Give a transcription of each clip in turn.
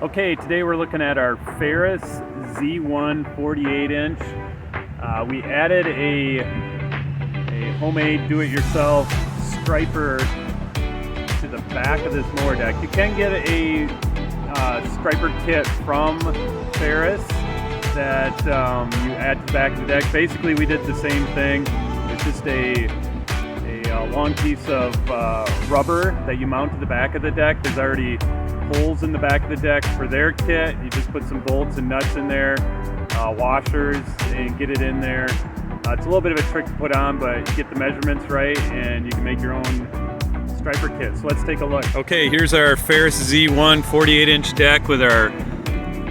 Okay, today we're looking at our Ferris Z1 48-inch. We added a homemade do-it-yourself striper to the back of this mower deck. You can get a striper kit from Ferris that you add to the back of the deck. Basically, we did the same thing. It's just a long piece of rubber that you mount to the back of the deck. There's already holes in the back of the deck for their kit. You just put some bolts and nuts in there, washers, and get it in there. It's a little bit of a trick to put on, but you get the measurements right and you can make your own striper kit. So let's take a look. Okay, here's our Ferris Z1 48-inch deck with our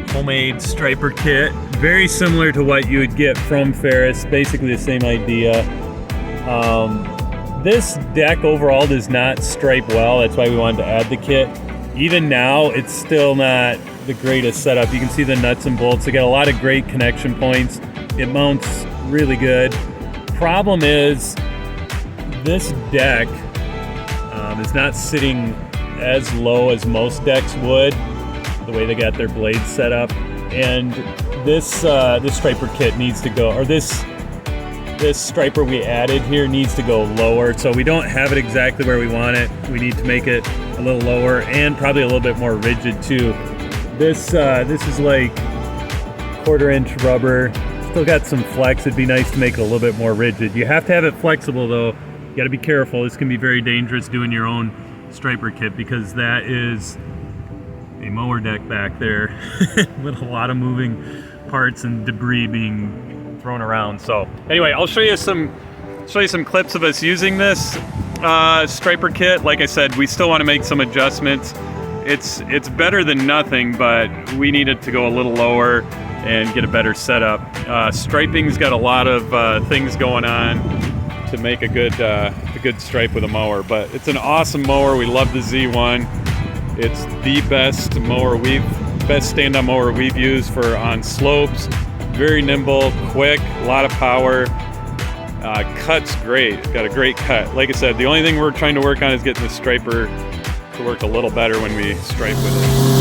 homemade striper kit. Very similar to what you would get from Ferris, basically the same idea. This deck overall does not stripe well. That's why we wanted to add the kit. Even now, it's still not the greatest setup. You can see the nuts and bolts. They got a lot of great connection points. It mounts really good. Problem is, this deck is not sitting as low as most decks would, the way they got their blades set up. And this striper kit needs to go, or this striper we added here needs to go lower. So we don't have it exactly where we want it. We need to make it a little lower and probably a little bit more rigid too. This is like 1/4 inch rubber. Still got some flex. It'd be nice to make it a little bit more rigid. You have to have it flexible though. You got to be careful. This can be very dangerous doing your own striper kit because that is a mower deck back there with a lot of moving parts and debris being thrown around. So anyway, I'll show you some clips of us using this striper kit. Like I said, we still want to make some adjustments. It's better than nothing, but we need it to go a little lower and get a better setup. Striping's got a lot of things going on to make a good stripe with a mower, but it's an awesome mower. We love the Z1. It's the best stand-on mower we've used for on slopes. Very nimble, quick, a lot of power. Cut's great. It's got a great cut. Like I said, the only thing we're trying to work on is getting the striper to work a little better when we stripe with it.